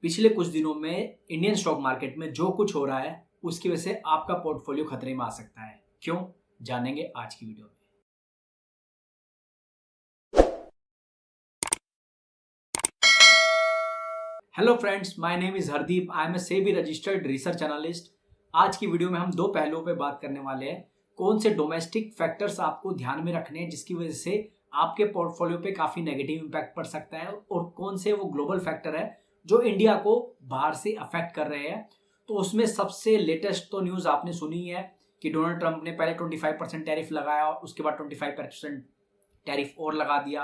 पिछले कुछ दिनों में इंडियन स्टॉक मार्केट में जो कुछ हो रहा है उसकी वजह से आपका पोर्टफोलियो खतरे में आ सकता है। क्यों, जानेंगे आज की वीडियो में। Hello friends, my name is Hardeep. I am a SEBI registered research analyst. आज की वीडियो में हम दो पहलुओं पे बात करने वाले हैं। कौन से डोमेस्टिक फैक्टर्स आपको ध्यान में रखने हैं जिसकी वजह से आपके पोर्टफोलियो पे काफी नेगेटिव इंपैक्ट पड़ सकता है, और कौन से वो ग्लोबल फैक्टर है जो इंडिया को बाहर से अफेक्ट कर रहे हैं। तो उसमें सबसे लेटेस्ट तो न्यूज आपने सुनी है कि डोनाल्ड ट्रंप ने पहले 25% टैरिफ लगाया और उसके बाद 25% टैरिफ और लगा दिया।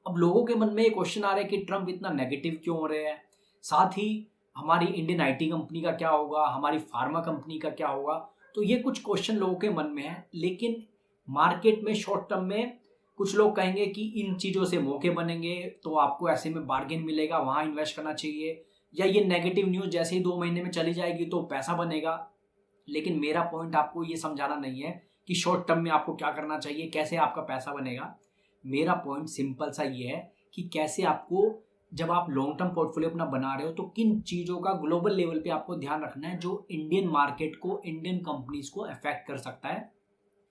अब लोगों के मन में ये क्वेश्चन आ रहा है कि ट्रंप इतना नेगेटिव क्यों हो रहे हैं, साथ ही हमारी इंडियन आईटी कंपनी का क्या होगा, हमारी फार्मा कंपनी का क्या होगा। तो ये कुछ क्वेश्चन लोगों के मन में है। लेकिन मार्केट में शॉर्ट टर्म में कुछ लोग कहेंगे कि इन चीज़ों से मौके बनेंगे, तो आपको ऐसे में बार्गेन मिलेगा, वहाँ इन्वेस्ट करना चाहिए, या ये नेगेटिव न्यूज़ जैसे ही 2 महीने में चली जाएगी तो पैसा बनेगा। लेकिन मेरा पॉइंट आपको ये समझाना नहीं है कि शॉर्ट टर्म में आपको क्या करना चाहिए, कैसे आपका पैसा बनेगा। मेरा पॉइंट सिंपल सा ये है कि कैसे आपको, जब आप लॉन्ग टर्म पोर्टफोलियो अपना बना रहे हो, तो किन चीज़ों का ग्लोबल लेवल पे आपको ध्यान रखना है जो इंडियन मार्केट को, इंडियन कंपनीज को अफेक्ट कर सकता है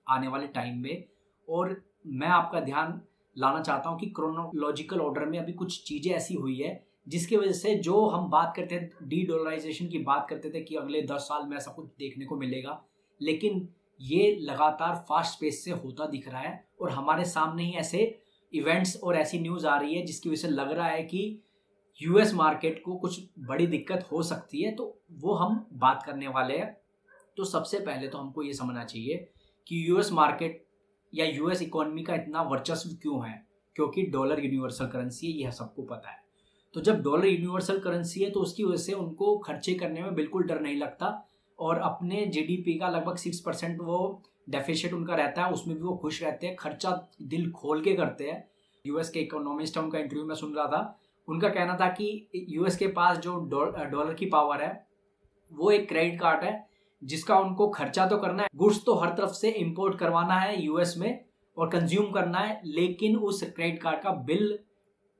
आने वाले टाइम में। और मैं आपका ध्यान लाना चाहता हूँ कि क्रोनोलॉजिकल ऑर्डर में अभी कुछ चीज़ें ऐसी हुई है जिसकी वजह से, जो हम बात करते थे डी डॉलराइजेशन की बात करते थे कि अगले 10 साल में ऐसा कुछ देखने को मिलेगा, लेकिन ये लगातार फास्ट पेस से होता दिख रहा है। और हमारे सामने ही ऐसे इवेंट्स और ऐसी न्यूज़ आ रही है जिसकी वजह से लग रहा है कि यूएस मार्केट को कुछ बड़ी दिक्कत हो सकती है। तो वो हम बात करने वाले हैं। तो सबसे पहले तो हमको ये समझना चाहिए कि यूएस मार्केट या यूएस इकोनॉमी का इतना वर्चस्व क्यों है, क्योंकि डॉलर यूनिवर्सल करेंसी है, यह सबको पता है। तो जब डॉलर यूनिवर्सल करेंसी है तो उसकी वजह से उनको खर्चे करने में बिल्कुल डर नहीं लगता, और अपने जीडीपी का लगभग 6% वो डेफिसिट उनका रहता है, उसमें भी वो खुश रहते हैं, खर्चा दिल खोल के करते हैं। यूएस के इकोनॉमिस्ट, उनका इंटरव्यू में सुन रहा था, उनका कहना था कि यूएस के पास जो डॉलर की पावर है वो एक क्रेडिट कार्ड है जिसका उनको खर्चा तो करना है, गुड्स तो हर तरफ से इंपोर्ट करवाना है यूएस में और कंज्यूम करना है, लेकिन उस क्रेडिट कार्ड का बिल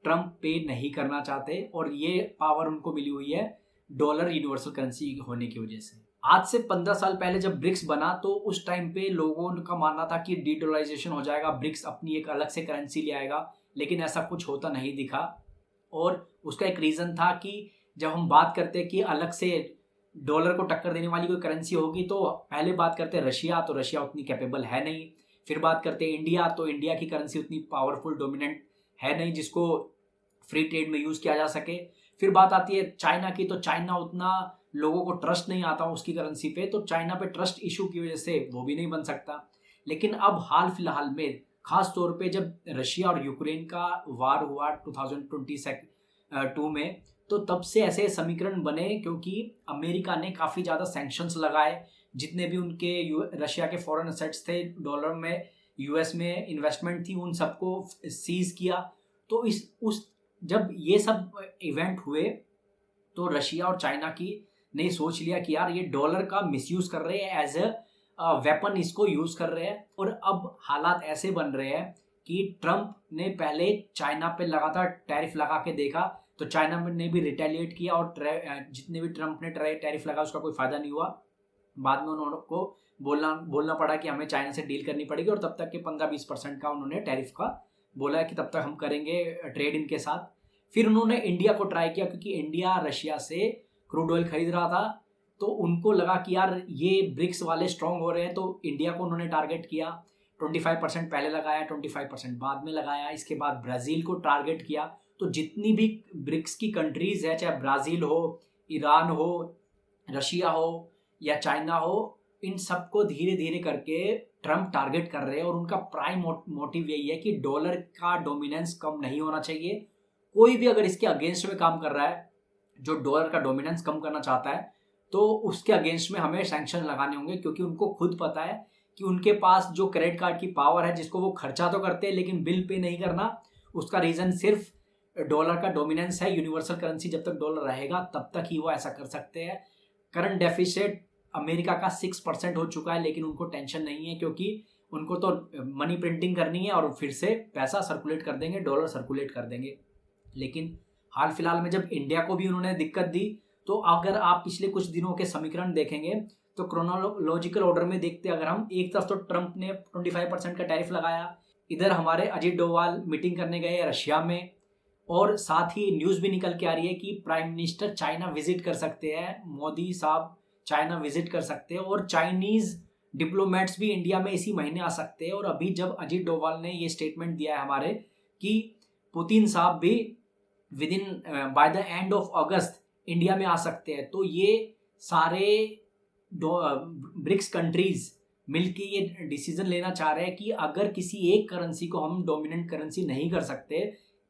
ट्रंप पे नहीं करना चाहते। और ये पावर उनको मिली हुई है डॉलर यूनिवर्सल करेंसी होने की वजह से। आज से 15 साल पहले जब ब्रिक्स बना तो उस टाइम पे लोगों का मानना था कि डीडॉलराइजेशन हो जाएगा, ब्रिक्स अपनी एक अलग से करेंसी ले आएगा, लेकिन ऐसा कुछ होता नहीं दिखा। और उसका एक रीज़न था कि जब हम बात करते हैं कि अलग से डॉलर को टक्कर देने वाली कोई करेंसी होगी, तो पहले बात करते हैं रशिया, तो रशिया उतनी कैपेबल है नहीं। फिर बात करते हैं इंडिया, तो इंडिया की करेंसी उतनी पावरफुल डोमिनेंट है नहीं जिसको फ्री ट्रेड में यूज़ किया जा सके। फिर बात आती है चाइना की, तो चाइना उतना लोगों को ट्रस्ट नहीं आता उसकी करेंसी पे, तो चाइना पे ट्रस्ट इशू की वजह से वो भी नहीं बन सकता। लेकिन अब हाल फिलहाल में, खास तौर पे जब रशिया और यूक्रेन का वार हुआ 2022 में, तो तब से ऐसे समीकरण बने क्योंकि अमेरिका ने काफ़ी ज़्यादा सैंक्शंस लगाए। जितने भी उनके रशिया के फॉरेन एसेट्स थे, डॉलर में यूएस में इन्वेस्टमेंट थी, उन सबको सीज किया। तो जब ये सब इवेंट हुए तो रशिया और चाइना की ने सोच लिया कि यार ये डॉलर का मिसयूज कर रहे हैं, एज अ वेपन इसको यूज कर रहे हैं। और अब हालात ऐसे बन रहे हैं कि ट्रंप ने पहले चाइना पे लगातार टैरिफ लगा के देखा, तो चाइना ने भी रिटेलिएट किया, और जितने भी ट्रंप ने टैरिफ लगा उसका कोई फायदा नहीं हुआ। बाद में उनको बोलना पड़ा कि हमें चाइना से डील करनी पड़ेगी, और तब तक के 15-20% का उन्होंने टैरिफ का बोला है कि तब तक हम करेंगे ट्रेड इनके साथ। फिर उन्होंने इंडिया को ट्राई किया, क्योंकि इंडिया रशिया से क्रूड ऑयल खरीद रहा था, तो उनको लगा कि यार ये ब्रिक्स वाले स्ट्रांग हो रहे हैं, तो इंडिया को उन्होंने टारगेट किया। 25% पहले लगाया, 25% बाद में लगाया। इसके बाद ब्राज़ील को टारगेट किया। तो जितनी भी ब्रिक्स की कंट्रीज है, चाहे ब्राज़ील हो, ईरान हो, रशिया हो या चाइना हो, इन सबको धीरे धीरे करके ट्रंप टारगेट कर रहे हैं। और उनका प्राइम मोटिव यही है कि डॉलर का डोमिनेंस कम नहीं होना चाहिए। कोई भी अगर इसके अगेंस्ट में काम कर रहा है, जो डॉलर का डोमिनेंस कम करना चाहता है, तो उसके अगेंस्ट में हमें सैंक्शन लगाने होंगे, क्योंकि उनको खुद पता है कि उनके पास जो क्रेडिट कार्ड की पावर है, जिसको वो खर्चा तो करते हैं लेकिन बिल पे नहीं करना, उसका रीज़न सिर्फ डॉलर का डोमिनेंस है। यूनिवर्सल करेंसी जब तक डॉलर रहेगा तब तक ही वो ऐसा कर सकते हैं। करंट डेफिसिट अमेरिका का 6% हो चुका है, लेकिन उनको टेंशन नहीं है, क्योंकि उनको तो मनी प्रिंटिंग करनी है और फिर से पैसा सर्कुलेट कर देंगे, डॉलर सर्कुलेट कर देंगे। लेकिन हाल फिलहाल में जब इंडिया को भी उन्होंने दिक्कत दी, तो अगर आप पिछले कुछ दिनों के समीकरण देखेंगे तो क्रोनोलॉजिकल ऑर्डर में देखते अगर हम, एक तरफ तो ट्रंप ने 25% का टैरिफ लगाया, इधर हमारे अजीत डोभाल मीटिंग करने गए रशिया में, और साथ ही न्यूज़ भी निकल के आ रही है कि प्राइम मिनिस्टर चाइना विजिट कर सकते हैं, मोदी साहब चाइना विजिट कर सकते हैं, और चाइनीज़ डिप्लोमेट्स भी इंडिया में इसी महीने आ सकते हैं। और अभी जब अजीत डोभाल ने ये स्टेटमेंट दिया है हमारे कि पुतिन साहब भी with in by the end of August India में आ सकते हैं, तो ये सारे ब्रिक्स कंट्रीज मिलके ये डिसीजन लेना चाह रहे हैं कि अगर किसी एक करेंसी को हम डोमिनेंट करेंसी नहीं कर सकते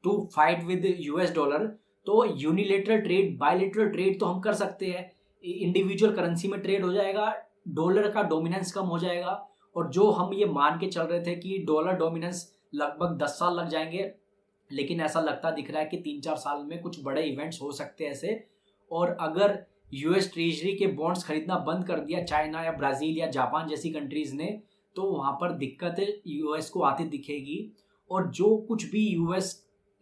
to fight with US dollar, तो यूनिलेटरल ट्रेड, बायलेटरल ट्रेड तो हम कर सकते हैं, इंडिविजुअल करेंसी में ट्रेड हो जाएगा, डॉलर का डोमिनेंस कम हो जाएगा। और जो हम ये मान के चल रहे थे कि डॉलर डोमिनेंस लगभग 10 साल लग जाएंगे, लेकिन ऐसा लगता दिख रहा है कि 3-4 साल में कुछ बड़े इवेंट्स हो सकते हैं ऐसे। और अगर यूएस ट्रेजरी के बॉन्ड्स खरीदना बंद कर दिया चाइना या ब्राज़ील या जापान जैसी कंट्रीज ने, तो वहाँ पर दिक्कत यूएस को आती दिखेगी। और जो कुछ भी यूएस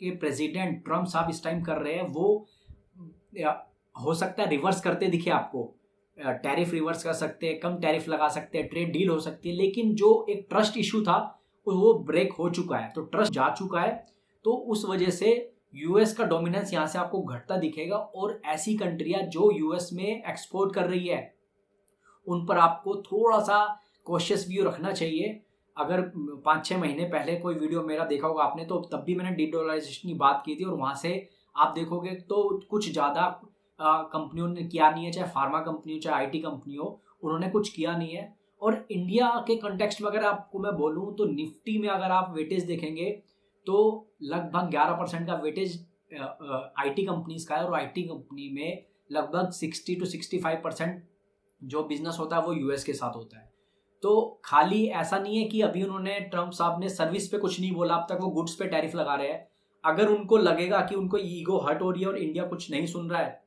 के प्रेसिडेंट ट्रम्प साहब इस टाइम कर रहे हैं, वो हो सकता है रिवर्स करते दिखे आपको, टैरिफ रिवर्स कर सकते हैं, कम टैरिफ लगा सकते हैं, ट्रेड डील हो सकती है। लेकिन जो एक ट्रस्ट इशू था वो ब्रेक हो चुका है, तो ट्रस्ट जा चुका है, तो उस वजह से यूएस का डोमिनेंस यहाँ से आपको घटता दिखेगा। और ऐसी कंट्रियां जो यूएस में एक्सपोर्ट कर रही है उन पर आपको थोड़ा सा कॉशियस व्यू रखना चाहिए। अगर 5-6 महीने पहले कोई वीडियो मेरा देखा होगा आपने, तो तब भी मैंने डीडोलराइजेशन की बात की थी, और वहाँ से आप देखोगे तो कुछ ज़्यादा कंपनियों ने किया नहीं है, चाहे फार्मा कंपनी हो चाहे आईटी कंपनी हो, उन्होंने कुछ किया नहीं है। और इंडिया के कंटेक्स्ट में अगर आपको मैं बोलूँ तो निफ्टी में अगर आप वेटेज देखेंगे तो लगभग 11% का वेटेज आईटी कंपनीज का है, और आईटी कंपनी में लगभग 60 to 65% जो बिजनेस होता है वो यूएस के साथ होता है। तो खाली ऐसा नहीं है कि अभी उन्होंने, ट्रम्प साहब ने सर्विस पे कुछ नहीं बोला, अब तक वो गुड्स पे टैरिफ लगा रहे हैं। अगर उनको लगेगा कि उनको ईगो हर्ट हो रही है और इंडिया कुछ नहीं सुन रहा है,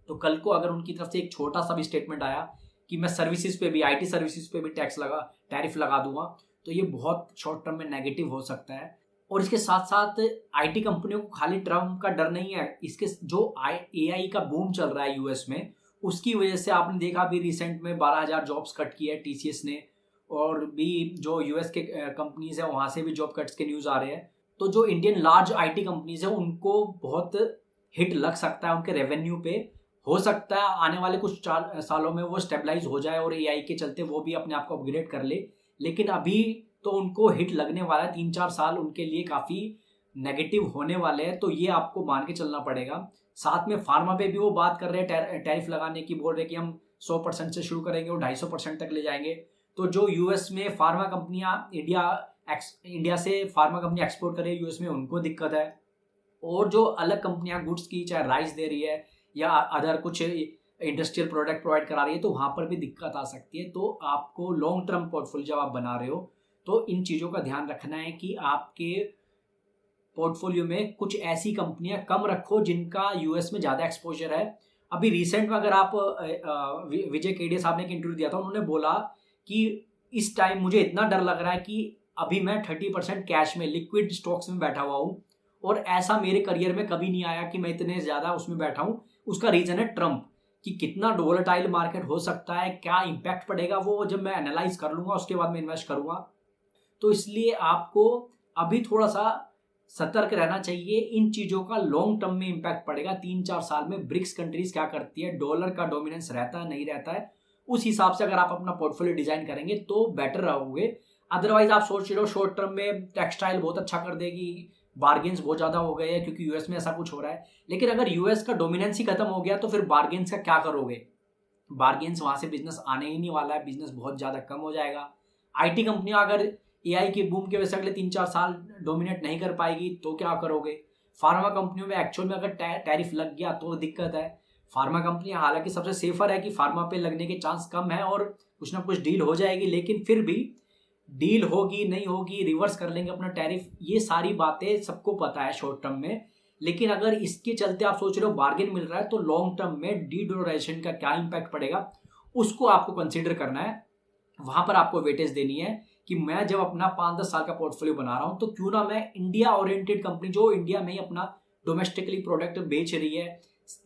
तो कल को अगर उनकी तरफ से एक छोटा सा भी स्टेटमेंट आया कि मैं सर्विसेज पे भी, आईटी सर्विसेज पे भी टैरिफ लगा दूंगा, तो ये बहुत शॉर्ट टर्म में नेगेटिव हो सकता है। और इसके साथ साथ आईटी कंपनियों को खाली ट्रम्प का डर नहीं है, इसके जो एआई का बूम चल रहा है यूएस में, उसकी वजह से आपने देखा भी रिसेंट में 12,000 जॉब्स कट किए है टीसीएस ने, और भी जो यूएस के कंपनीज है वहाँ से भी जॉब कट्स के न्यूज़ आ रहे हैं। तो जो इंडियन लार्ज आईटी कंपनीज है उनको बहुत हिट लग सकता है उनके रेवेन्यू पे। हो सकता है आने वाले कुछ सालों में वो स्टेबलाइज हो जाए और एआई के चलते वो भी अपने आप को अपग्रेड कर ले, लेकिन अभी तो उनको हिट लगने वाला है। 3-4 साल उनके लिए काफ़ी नेगेटिव होने वाले हैं, तो ये आपको मान के चलना पड़ेगा। साथ में फार्मा पे भी वो बात कर रहे हैं टैरिफ लगाने की, बोल रहे कि हम 100% से शुरू करेंगे और 250% तक ले जाएंगे। तो जो यूएस में फार्मा कंपनियां इंडिया से फार्मा कंपनी एक्सपोर्ट कर रही है यूएस में, उनको दिक्कत है। और जो अलग कंपनियां गुड्स की, चाहे राइस दे रही है या अदर कुछ इंडस्ट्रियल प्रोडक्ट प्रोवाइड करा रही है, तो वहाँ पर भी दिक्कत आ सकती है। तो आपको लॉन्ग टर्म पोर्टफोलियो जब आप बना रहे हो तो इन चीज़ों का ध्यान रखना है कि आपके पोर्टफोलियो में कुछ ऐसी कंपनियां कम रखो जिनका यूएस में ज़्यादा एक्सपोजर है। अभी रिसेंट में अगर आप विजय केडिया साहब ने एक इंटरव्यू दिया था, उन्होंने बोला कि इस टाइम मुझे इतना डर लग रहा है कि अभी मैं 30% कैश में, लिक्विड स्टॉक्स में बैठा हुआ हूँ, और ऐसा मेरे करियर में कभी नहीं आया कि मैं इतने ज़्यादा उसमें बैठा हूँ। उसका रीज़न है ट्रम्प, कि कितना वोलेटाइल मार्केट हो सकता है, क्या इम्पैक्ट पड़ेगा, वो जब मैं एनालाइज कर लूँगा उसके बाद मैं इन्वेस्ट करूँगा। तो इसलिए आपको अभी थोड़ा सा सतर्क रहना चाहिए, इन चीज़ों का लॉन्ग टर्म में इम्पैक्ट पड़ेगा। 3-4 साल में ब्रिक्स कंट्रीज क्या करती है, डॉलर का डोमिनेंस रहता है नहीं रहता है, उस हिसाब से अगर आप अपना पोर्टफोलियो डिजाइन करेंगे तो बेटर रहोगे। अदरवाइज आप सोच रहे हो शॉर्ट टर्म में टेक्सटाइल बहुत अच्छा कर देगी, बार्गेन्स बहुत ज़्यादा हो गए हैं क्योंकि यूएस में ऐसा कुछ हो रहा है, लेकिन अगर यूएस का डोमिनेंस ही खत्म हो गया तो फिर बार्गेन्स का क्या करोगे? बार्गेन्स वहाँ से बिजनेस आने ही नहीं वाला है, बिजनेस बहुत ज़्यादा कम हो जाएगा। आईटी कंपनियां अगर एआई के बूम की वजह से अगले 3-4 साल डोमिनेट नहीं कर पाएगी तो क्या करोगे? फार्मा कंपनियों में एक्चुअल में अगर टैरिफ लग गया तो दिक्कत है। फार्मा कंपनियां हालांकि सबसे सेफर है कि फार्मा पे लगने के चांस कम है और कुछ ना कुछ डील हो जाएगी, लेकिन फिर भी डील होगी नहीं होगी, रिवर्स कर लेंगे अपना टैरिफ, ये सारी बातें सबको पता है शॉर्ट टर्म में। लेकिन अगर इसके चलते आप सोच रहे हो बार्गेन मिल रहा है, तो लॉन्ग टर्म में डी-डॉलराइजेशन का क्या इम्पैक्ट पड़ेगा उसको आपको कंसिडर करना है। वहां पर आपको वेटेज देनी है कि मैं जब अपना 5-10 साल का पोर्टफोलियो बना रहा हूं तो क्यों ना मैं इंडिया ओरिएंटेड कंपनी, जो इंडिया में ही अपना डोमेस्टिकली प्रोडक्ट बेच रही है,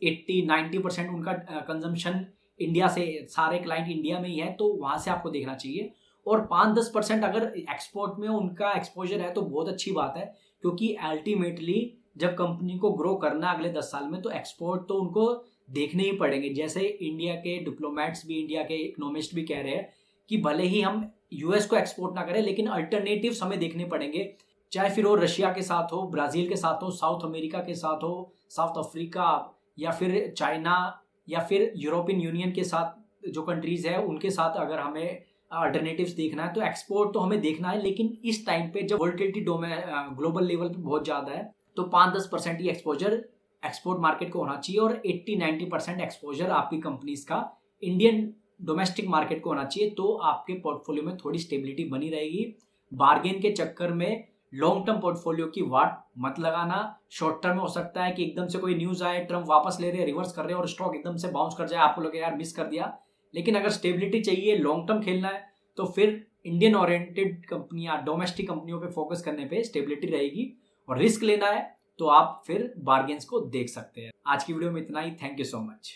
80-90% उनका कंजम्पशन इंडिया से, सारे क्लाइंट इंडिया में ही है, तो वहां से आपको देखना चाहिए। और 5-10% अगर एक्सपोर्ट में उनका एक्सपोजर है तो बहुत अच्छी बात है, क्योंकि अल्टीमेटली जब कंपनी को ग्रो करना है अगले 10 साल में, तो एक्सपोर्ट तो उनको देखने ही पड़ेंगे। जैसे इंडिया के डिप्लोमेट्स भी, इंडिया के इकोनॉमिस्ट भी कह रहे हैं कि भले ही हम यूएस को एक्सपोर्ट ना करें, लेकिन अल्टरनेटिव्स हमें देखने पड़ेंगे, चाहे फिर वो रशिया के साथ हो, ब्राजील के साथ हो, साउथ अमेरिका के साथ हो, साउथ अफ्रीका, या फिर चाइना, या फिर यूरोपियन यूनियन के साथ जो कंट्रीज है उनके साथ अगर हमें अल्टरनेटिव्स देखना है, तो एक्सपोर्ट तो हमें देखना है। लेकिन इस टाइम पे जब वोलेटिलिटी ग्लोबल लेवल पे बहुत ज्यादा है, तो 5-10% ही एक्सपोजर एक्सपोर्ट मार्केट को होना चाहिए, और 80-90% एक्सपोजर आपकी कंपनीज का इंडियन डोमेस्टिक मार्केट को होना चाहिए। तो आपके पोर्टफोलियो में थोड़ी स्टेबिलिटी बनी रहेगी। बार्गेन के चक्कर में लॉन्ग टर्म पोर्टफोलियो की वाट मत लगाना। शॉर्ट टर्म में हो सकता है कि एकदम से कोई न्यूज आए, ट्रम्प वापस ले रहे हैं, रिवर्स कर रहे हैं और स्टॉक एकदम से बाउंस कर जाए, आपको लगे यार मिस कर दिया। लेकिन अगर स्टेबिलिटी चाहिए, लॉन्ग टर्म खेलना है, तो फिर इंडियन ओरिएंटेड कंपनियां, डोमेस्टिक कंपनियों पे फोकस करने पे स्टेबिलिटी रहेगी। और रिस्क लेना है तो आप फिर बार्गेन्स को देख सकते हैं। आज की वीडियो में इतना ही। Thank you so much.